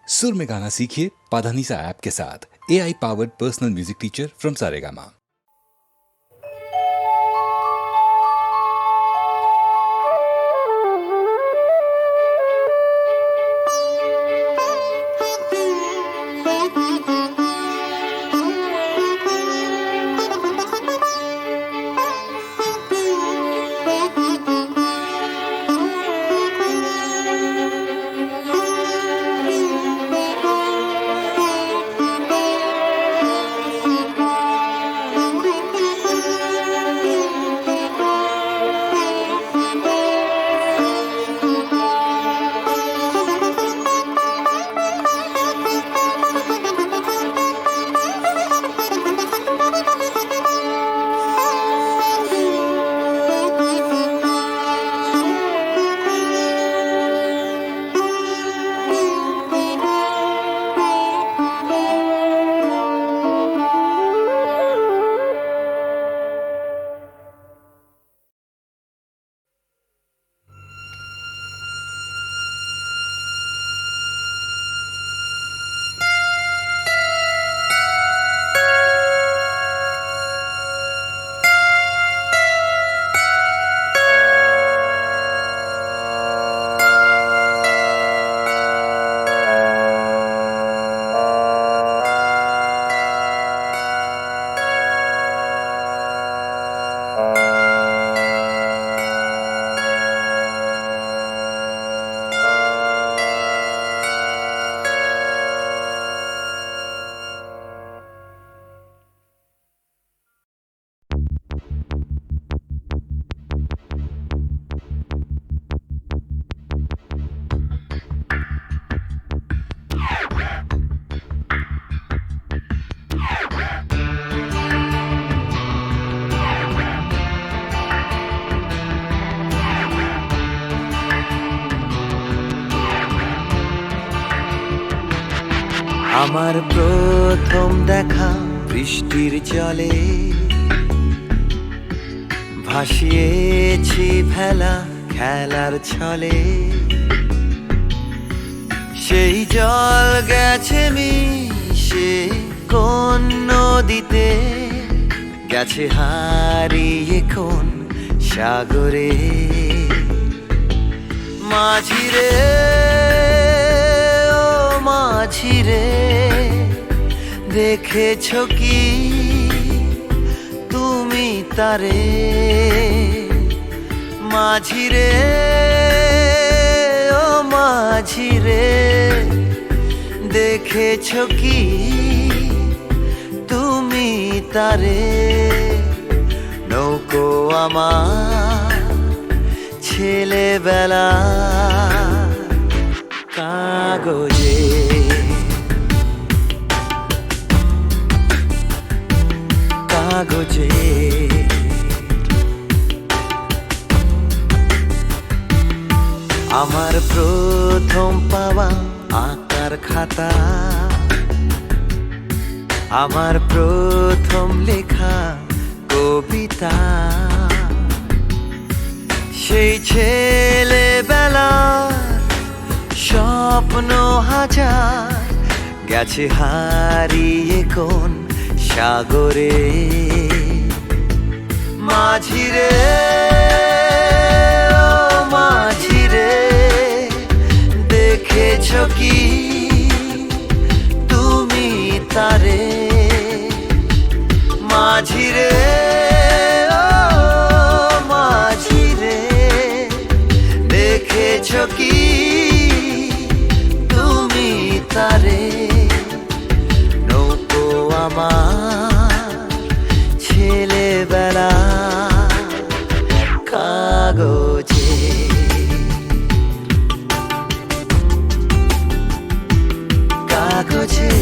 सुर में गाना सीखिए पाधानीसा ऐप के साथ। AI powered personal music teacher from Saregama. আমার প্রথম দেখা বৃষ্টির জলে ভাসিয়েছি ভেলা খেলার ছলে, সেই জল গেছে মিশে কোন নদীতে, গেছে হারিয়ে কোন সাগরে। মাঝিরে ও মাঝিরে, দেখেছ কি তুমি তারে? মাঝিরে ও মাঝিরে, দেখেছ কি তুমি তারে? নৌকো আমার ছেলেবেলা কাগজে, কাগজে। আমার প্রথম পাওয়া আঁকার খাতা, আমার প্রথম লেখা কবিতা, সেই ছেলেবেলার স্বপ্ন হাজার, গেছে হারিয়ে কোন সাগরে। মাঝিরে ও মাঝিরে, দেখেছ কি তুমি তারে? মাঝিরে ও মাঝিরে, দেখেছ কি তুমি তারে? নৌকো আমার ছেলেবেলা কাগজে, কাগজে।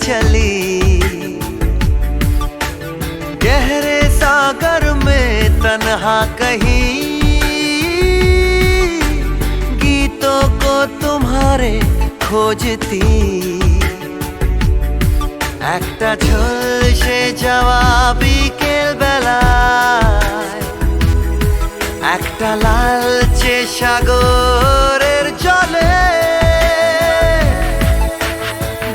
चली, गहरे सागर में तन्हा कहीं, गीतों को तुम्हारे खोजती। একটা ঝলসে যাওয়া বিকেল বেলায়, একটা লালচে সাগরের জলে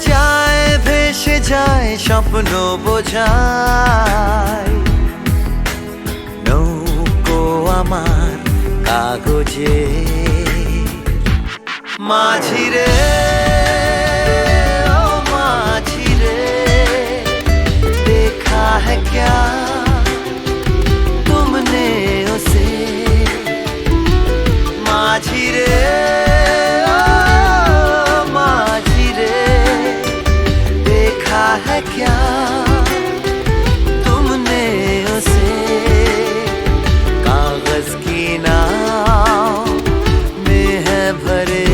যায় ভেসে যায় স্বপ্ন বোঝায়। নৌকো আমার কাগজে মাঝি রে, ও মাঝি রে, देखा है क्या तुमने उसे, माझी रे, ओ माझी रे, देखा है क्या तुमने उसे, कागज की नाव में है भरे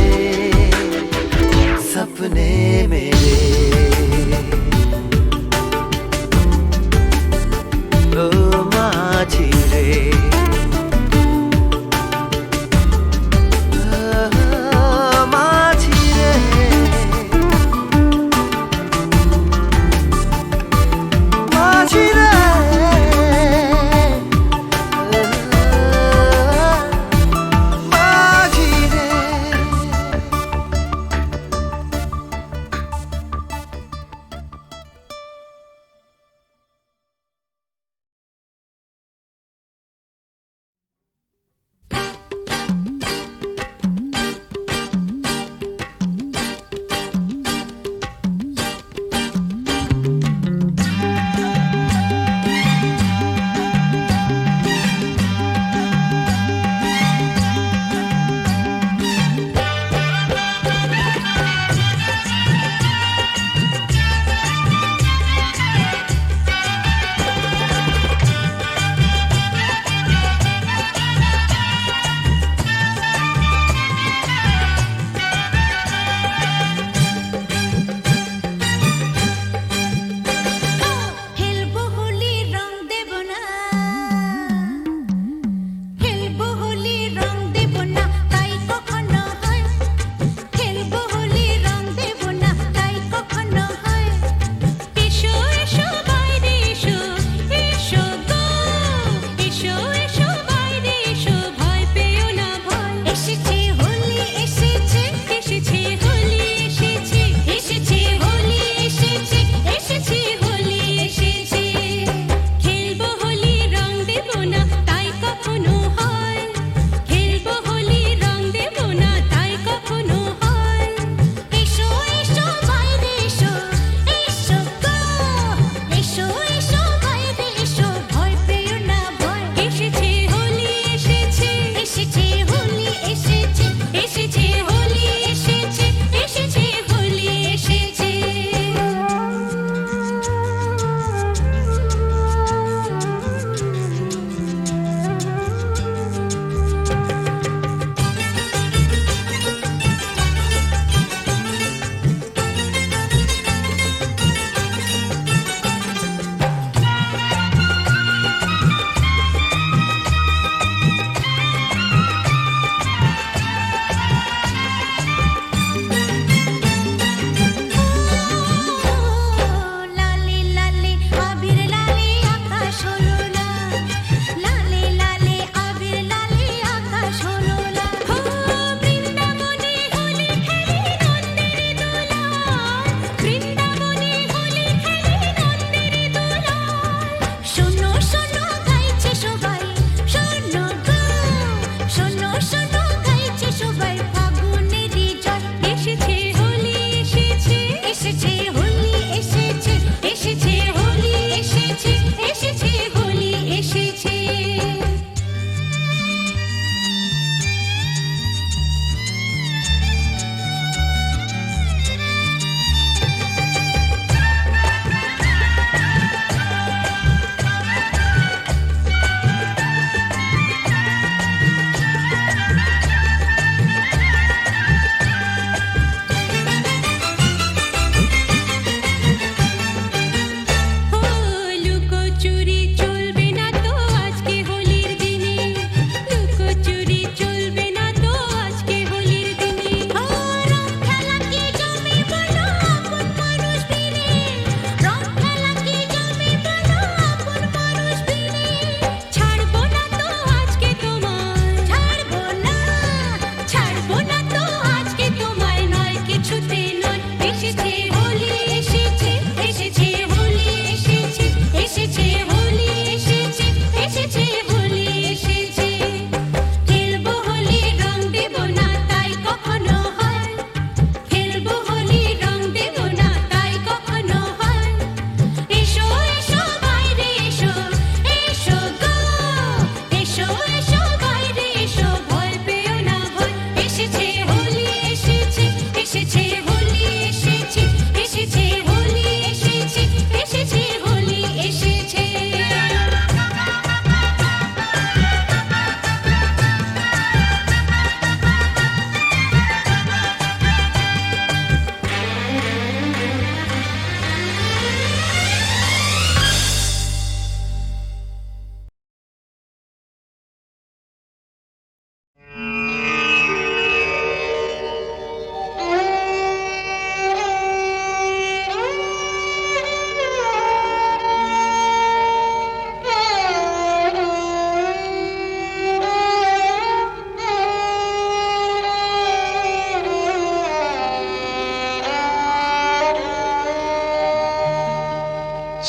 सपने मेरे।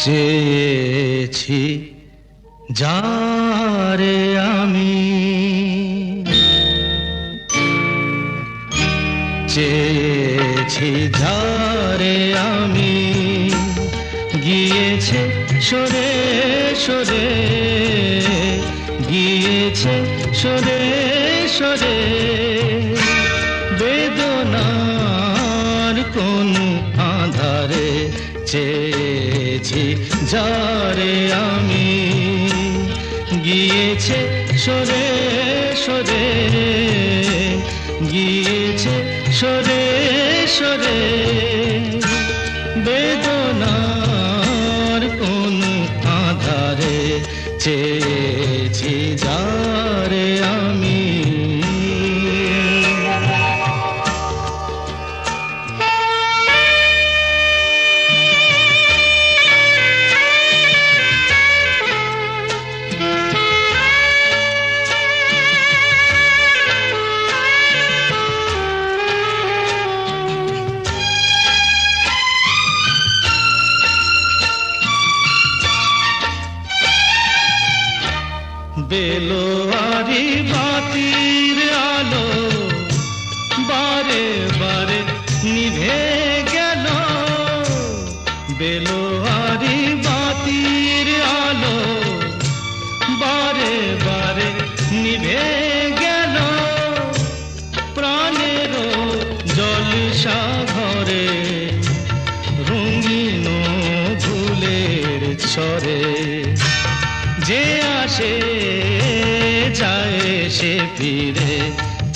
চেয়েছি যারে আমি, চেয়েছি যারে আমি, গিয়েছে সরে সরে, গিয়েছে সরে সরে, বেদনার কোন আধারে চেয়েছি যারে আমি, গিয়েছে সরে সরে, গিয়েছে সরে সরে, বেদনার কোন আধারে চেয়েছি যারে আমি। বেলোয়ারি বাতির আলো বারে বারে নিভে গেল, বেলোয়ারি বাতির আলো বারে বারে নিভে গেল, প্রাণের জলসা ঘরে রঙিন ফুলের ছড়ে, যে আসে যায় সে ফিরে,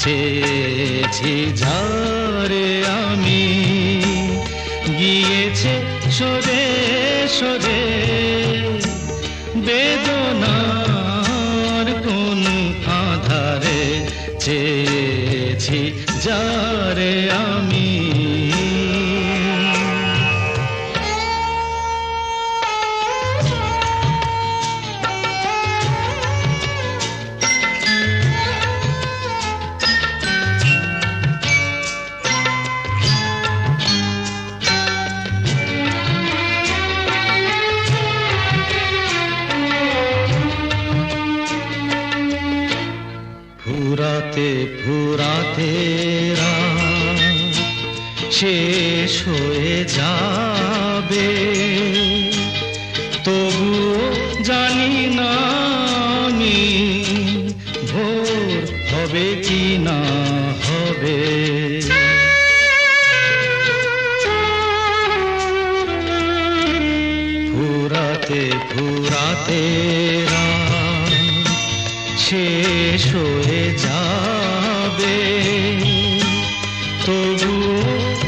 চেয়েছি যারে আমি, গিয়েছে সরে সরে, বেদনার কোন আধারে চেয়েছি যারে আমি। ফুরাতে ফুরাতে রাত শেষ হয়ে যাবে, তবুও জানি না আমি ভোর হবে কি না হবে। ফুরাতে ফুরাতে রাত শেষ হয়ে যাবে, তবু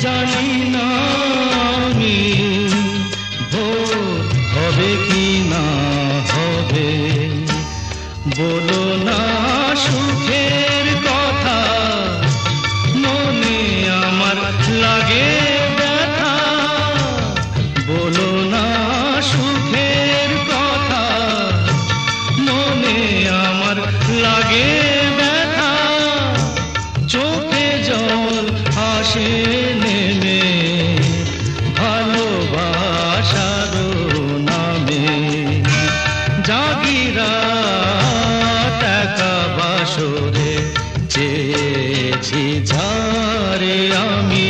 জানি না আমি ভোর হবে কি না হবে। বলো না সুখের কথা, মনে আমার লাগে ব্যথা, বলো না সুখের কথা, মনে আমার লাগে ব্যথা, চোখে জল আসে নেমে ভালোবাসার নামে, জাগিরা টাকা বাসরে চেয়েছি যারে আমি,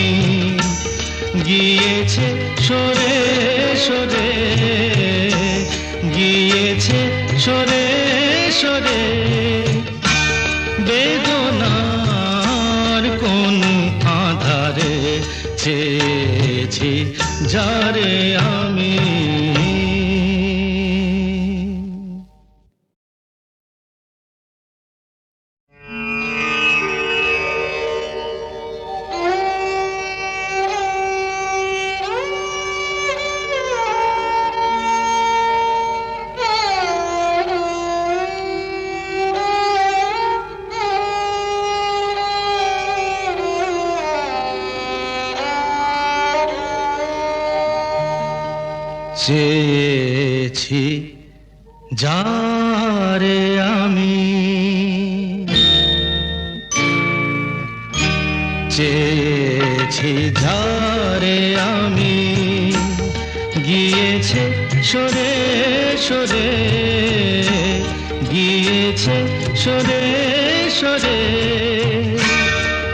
গিয়েছে সরে সরে, গিয়েছে সরে সরে, বেদনার কোন আধারে চেয়েছি যারে আমি। চেয়েছি যারে আমি, চেয়েছি যারে আমি, গিয়েছে সরে সরে গিয়েছে সরে সরে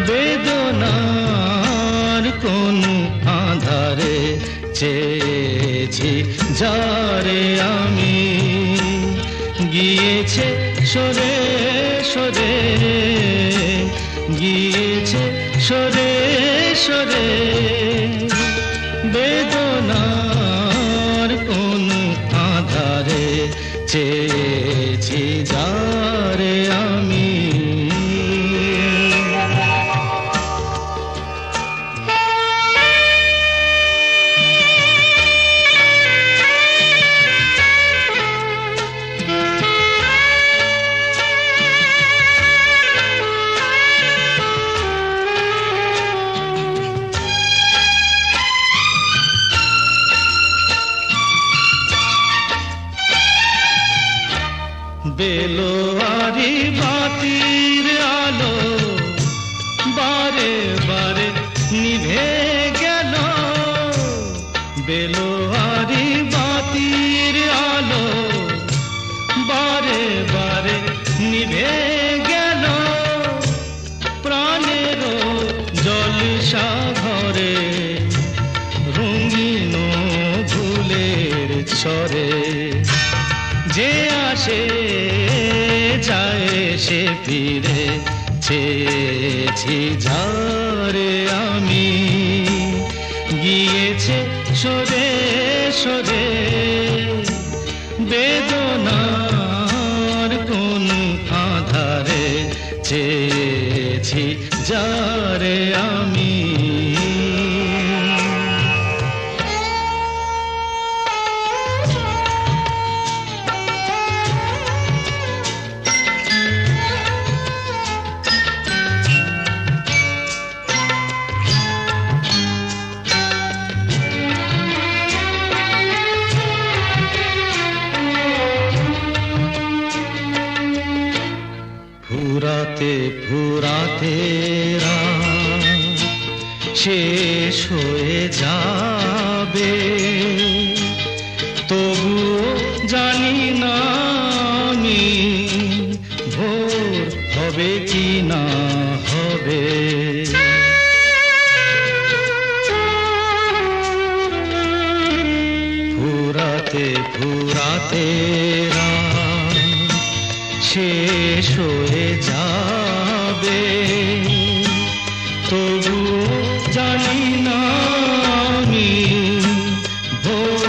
বেদনার কোন আধারে চেয়েছি যারে আমি গিয়েছে সরে সরে গিয়েছে সরে সরে বেদনার কোন আধারে চেয়েছি যারে আমি বেলোয়ারি বাতির আলো বারে বারে নিভে গেল বেলোয়ারি বাতির আলো বারে বারে নিভে গেল প্রাণের জলসা ঘরে রঙিন ফুলের ছড়ে যে আসে যায় সে ফিরে চেয়েছি যারে আমি গিয়েছে সরে সরে বেদনার কোন আধারে চেয়েছি যারে আমি ফুরাতে ফুরাতে রাত শেষ হয়ে যাবে তবুও জানি না আমি ভোর হবে কি না হবে ফুরাতে ফুরাতে রাত শেষ হয়ে যাবে তবু জানি না আমি ভোর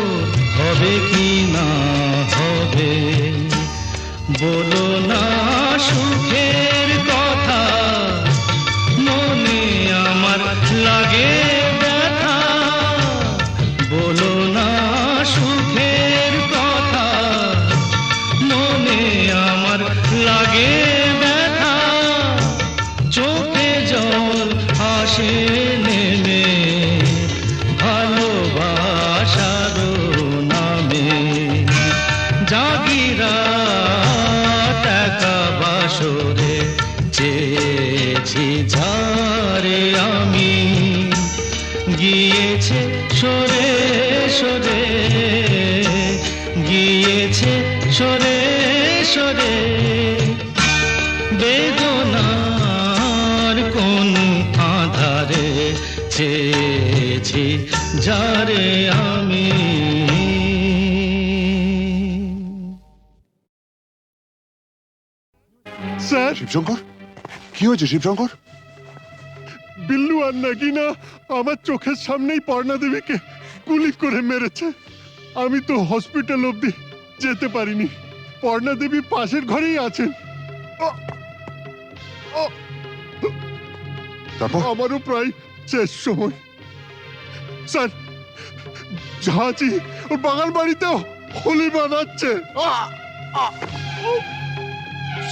হবে কি না হবে বলো না সুখের কথা মনে আমার লাগে ব্যথা বলো না সুখের কথা মনে আমার লাগে ব্যথা চোখে জল আসে নেমে ভালোবাসার নামে জাগিরা টাকা বাসরে চেয়েছি যারে আমি গিয়েছে সরে সরে গিয়েছে সরে সরে বেদনার কোন আধারে চেয়েছি যারে আমি স্যার শিবশঙ্কর কি হয়েছে শিবশঙ্কর? বিল্লু আর নাগিনা আমার চোখের সামনেই পর্ণা দেবীকে গুলি করে মেরেছে। আমি তো হসপিটাল অবধি যেতে পারিনি। পর্ণা দেবী পাশের ঘরেই আছেন। তারপর আমারও প্রায় শেষ সময়। স্যার ঝাঁচি ওর বাগান বাড়িতেও হোলি বানাচ্ছে।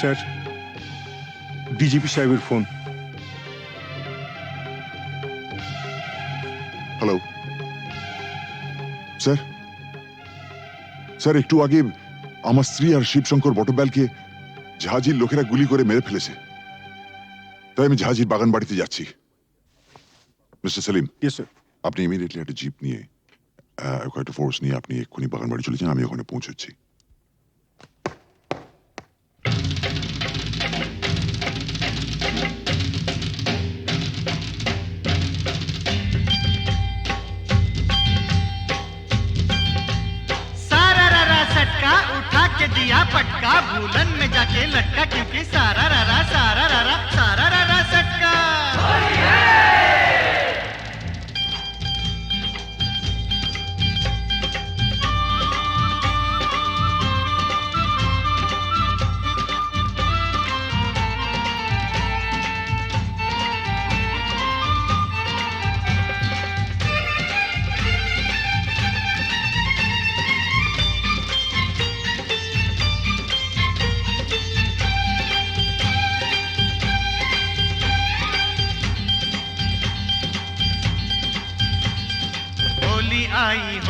স্যার ডিজিপি সাহেবের ফোন। হ্যালো স্যার, স্যার একটু আগে আমার স্ত্রী আর শিবশঙ্কর বটব্যালকে জাহাজির লোকেরা গুলি করে মেরে ফেলেছে, তাই আমি জাহাজির বাগান বাড়িতে যাচ্ছি। Mister Selim, yes sir. আপনি ইমিডিয়েটলি একটা জিপ নিয়ে কয়েকটা ফোর্স নিয়ে আপনি এক্ষুনি বাগানবাড়ি চলে যান, আমি ওখানে পৌঁছচ্ছি। सारा रारा सटका उठा के दिया पटका भूलन में जाके लटका क्योंकि सारा रारा सटका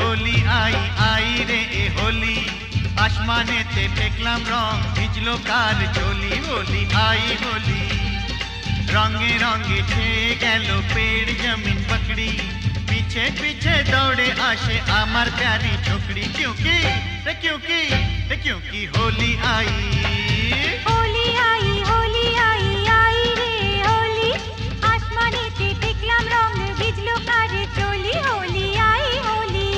होली आई आई रे ए होली आसमानेते देखलाम रंग ভিজলো কার চলি होली आई होली रंगे रंगे छेয়ে গেল पेड़ जमीन पकड़ी पीछे पीछे दौड़े आशे আমার प्यारी छोकरी क्योंकि होली आई होली आई आई रे होली आसमानेते देखलाम रंग ভিজলো কার চলি होली आई होली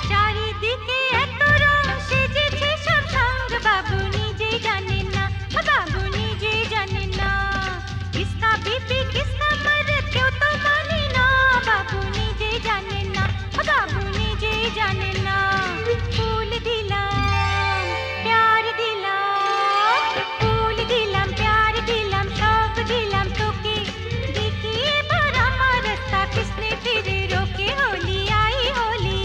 চারিদিকে এত রং সেজেছে সব সঙ্গ বাবু নিজেই জানেন না বাবু নিজেই জানেন না কিসকা বিপি কিসকা মরদ কেউ তো মানে না বাবু নিজেই জানেন না বাবু নিজেই জানেন না ফুল দিলাম প্যার দিলাম ফুল দিলাম প্যার দিলাম সব দিলাম তোকে দেখি এবার আমার রাস্তা কিসনে ফিরে রোকে होली आई होली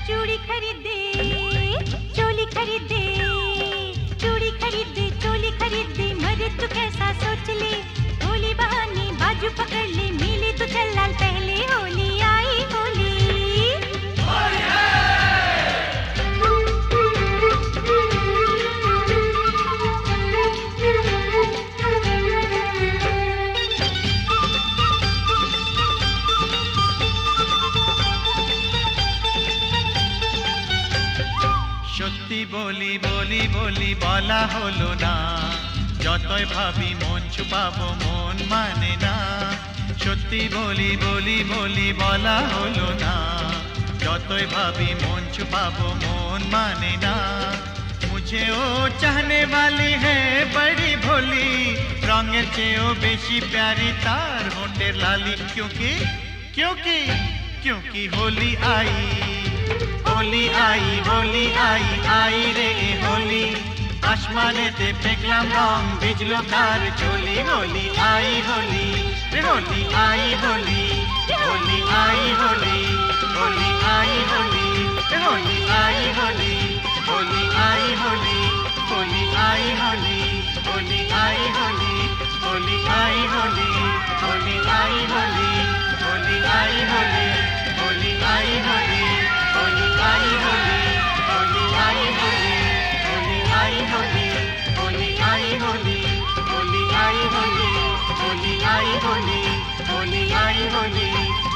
चूड़ी खरीदे चोली खरीदे चूड़ी खरीदे चोली खरीदे मरे तू कैसा सोच ले होली बहाने बाजू पकड़ ले मिली तो चल लाल पहले होली आई होली সত্যি বলি বলি বলি বলা হলো না যতই ভাবি মন ছুপাবো মন মানে না সত্যি বলি বলি বলি বলা হলো না যতই ভাবি মন छुपाबो মন মানে না मुझे ओ चाहने वाली है बड़ी भोली रंगेर চেয়েও বেশি प्यारी तार होठेर लाली क्योंकि क्योंकि क्योंकि होली आई आई रे होली आसमानेते देखलाम रंग ভিজলো কার চলি होली आई होली रे होली आई होली होली आई होली होली आई होली रे होली आई होली होली आई होली होली आई होली होली आई होली होली आई होली होली आई होली होली आई होली होली आई होली होली आई होली होली आई होली होली आई होली होली आई होली होली आई होली होली आई होली होली आई होली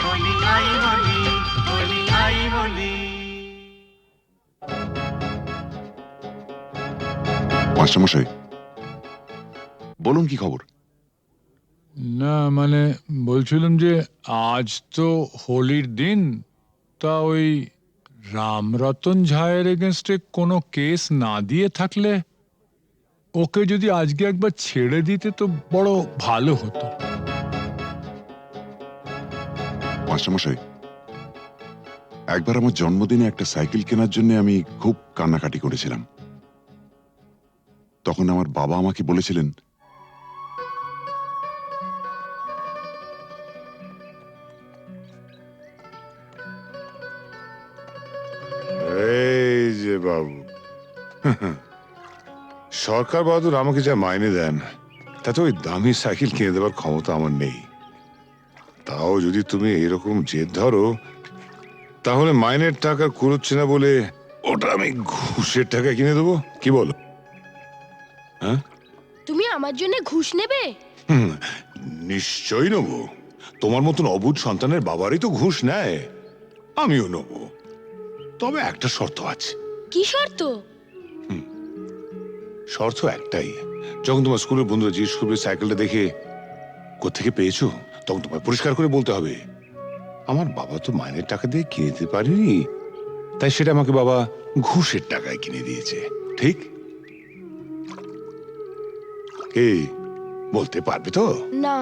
होली आई होली होली आई होली মাস্টারমশাই বলুন কি খবর? না মানে বলছিলাম যে আজ তো হোলির দিন, তা ওই রামরতন ঝায়ের এগেনস্টে কোনো কেস না দিয়ে থাকলে ওকে যদি আজকে একবার ছেড়ে দিতে তো বড় ভালো হতো। মাস্টারমশাই একবার আমার জন্মদিনে একটা সাইকেল কেনার জন্য আমি খুব কান্নাকাটি করেছিলাম। তখন আমার বাবা আমাকে বলেছিলেন, এই যে বাবু, সরকার বাহাদুর আমাকে যা মাইনে দেন তাতে ওই দামি সাইকেল কিনে দেওয়ার ক্ষমতা আমার নেই। তাও যদি তুমি এরকম জেদ ধরো, তাহলে মাইনের টাকা কুড়োচ্ছে না বলে ওটা আমি ঘুষের টাকায় কিনে দেবো, কি বলো? হ্যাঁ, তুমি আমার জন্য ঘুষ নেবে? নিশ্চয়ই নেবো। তোমার মতন অবুঝ সন্তানের বাবারই তো ঘুষ নেয়, আমিও নেবো। তবে একটা শর্ত আছে। কি শর্ত? শর্ত একটাই, যখন তোমার স্কুলের বন্ধুরা জিজ্ঞেস করবে সাইকেলটা দেখে কোত্থেকে পেয়েছো, তখন তোমায় পরিষ্কার করে বলতে হবে, আমার বাবা তো মাইনের টাকা দিয়ে কিনে দিতে পারেনি, তাই সেটা আমাকে বাবা ঘুষের টাকায় কিনে দিয়েছে। ঠিক? এই বলতে পারবে তো? না।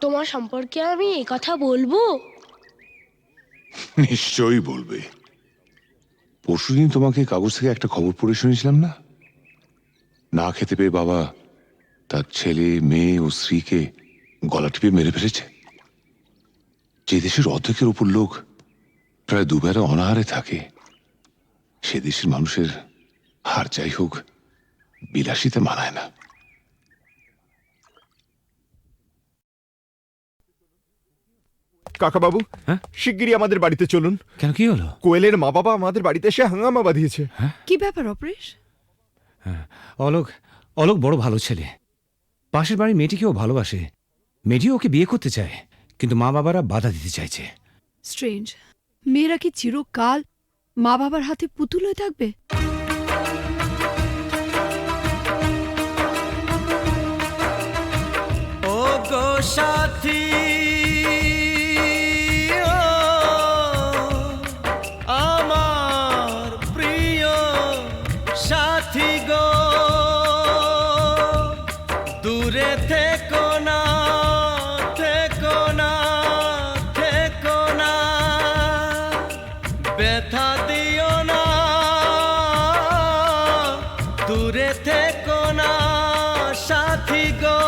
তোমার সম্পর্কে আমি এই কথা বলবো? নিশ্চয়ই বলবে। পরশুদিন তোমাকে কাগজ থেকে একটা খবর পড়ে শুনেছিলাম না? না খেতে পেয়ে বাবা তার ছেলে, মেয়ে ও স্ত্রীকে গলা টিপে মেরে ফেলেছে। যে দেশের অর্ধেকের উপর লোক প্রায় দুবেলা অনাহারে থাকে, সে দেশের মানুষের হার যাই হোক বিলাসিতে মানায় না। কাকা বাবু, শিগগিরই আমাদের বাড়িতে চলুন। কেন, কি হলো? কোয়েলের মা বাবা আমাদের বাড়িতে এসে হাঙ্গামা বাঁধিয়েছে। কি ব্যাপার অপরেশ? অলোক অলোক বড় ভালো ছেলে। পাশের বাড়ির মেয়েটিকেও ভালোবাসে, মেয়েটিও ওকে বিয়ে করতে চায়, কিন্তু মা বাবারা বাধা দিতে চাইছে। স্ট্রেঞ্জ। মেয়েরা কি চিরকাল মা বাবার হাতে পুতুল হয়ে থাকবে? ও গো সাথী, ও আমার প্রিয় সাথী গো, দূরে থেকো না, থেকো না, থেকো না, ব্যথা দিও না, দূরে থেকো না সাথী গো।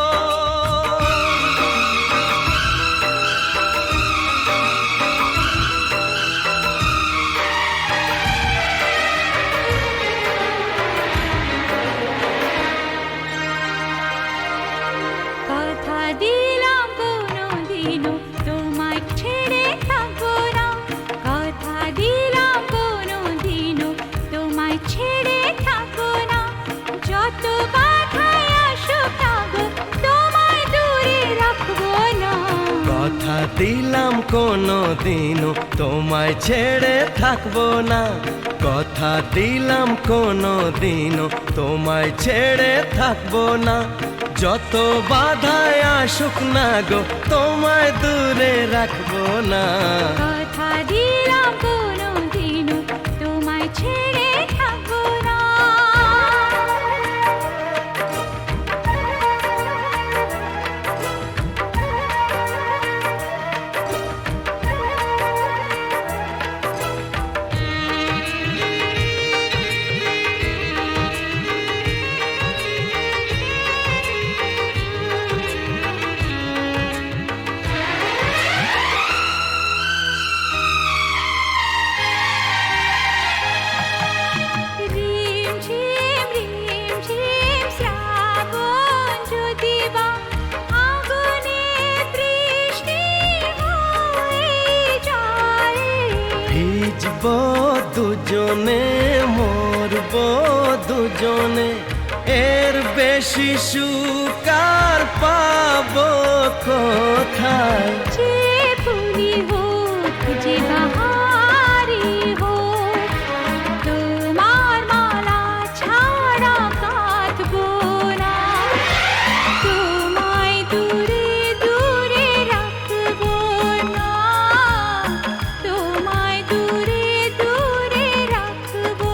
কথা দিলাম কোনোদিনও তোমায় ছেড়ে থাকবো না, কথা দিলাম কোনোদিনও তোমায় ছেড়ে থাকবো না, যত বাধাই আসুক না গো তোমায় দূরে রাখবো না। কথা দিলাম কোনো দিনও তোমায় ছেড়ে থাকবো না, কথা দিলাম কোনো দিনও তোমায় ছেড়ে থাকবো না, যত বাধায় আসুক না গো তোমায় দূরে রাখবো না। কথা দিলাম কোনোদিনও তোমায় ছেড়ে থাকবো না। রিমঝিম রিমঝিম শ্রাবণ যদি বা আগুনে বৃষ্টি হয়ে যায়, ভিজব দুজনে, মরব দুজনে, এর বেশি সুকার পাবো কোথায়? যে ফুলি হোক যে বাহারি হোক, তোমার মালা ছাড়া কাঁদবো না, তোমায় দূরে দূরে রাখবো না, তোমায় দূরে দূরে রাখবো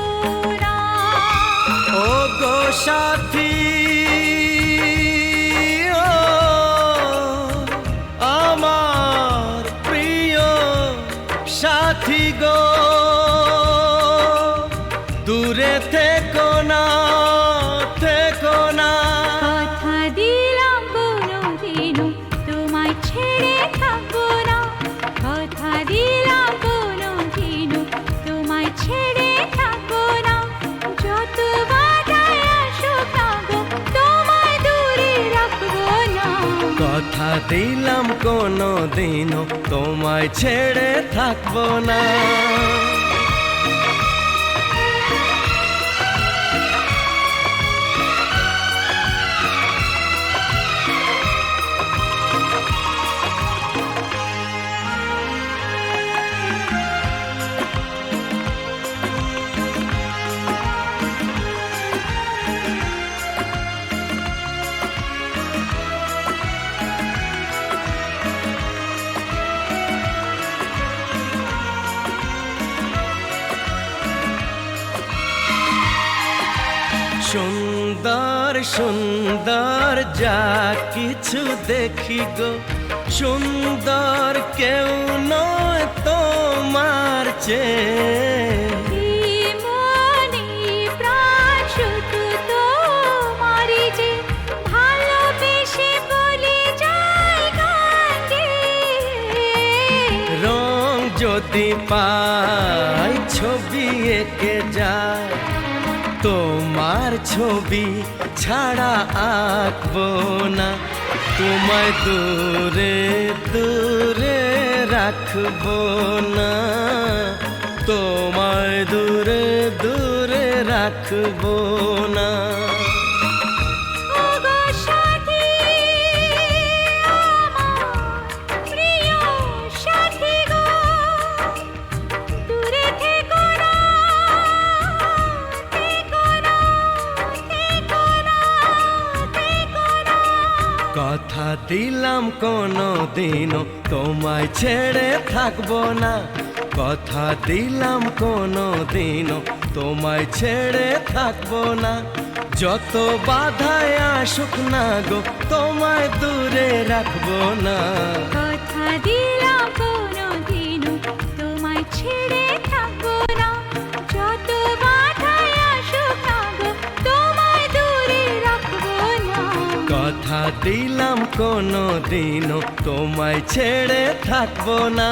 না। ও গো সাথী, ও কথা দিলাম কোনো দিনও তোমায় ছেড়ে থাকবো না। সুন্দর সুন্দর যা কিছু দেখি গো, সুন্দর কেউ নয় তোমার চেয়ে। মনে প্রাণ শুধু তোমারই যে, ভালোবেসে বলে যায় গান গেয়ে। রং যদি পাই ছবি এঁকে যায়, তোমার ছবি ছাড়া আঁকবো না। তোমায় দূরে দূরে রাখবো না, তোমায় দূরে দূরে রাখবো না। ওগো সাথী, আমার প্রিয় সাথী গো, দূরে থেকো না, থেকো না, থেকো না, থেকো না। কথা দিলাম কোনো দিনও তোমায় ছেড়ে থাকবো না। কথা দিলাম কোনো দিনও তোমায় ছেড়ে থাকবো না। যত বাধায় আসুক না গো, তোমায় দূরে রাখবো না। কথা দিলাম কোনোদিনও তোমায় ছেড়ে থাকবো না। যত বাধাই আসুক না গো, তোমায় দূরে রাখবো না। কথা দিলাম কোনো দিনও তোমায় ছেড়ে থাকবো না।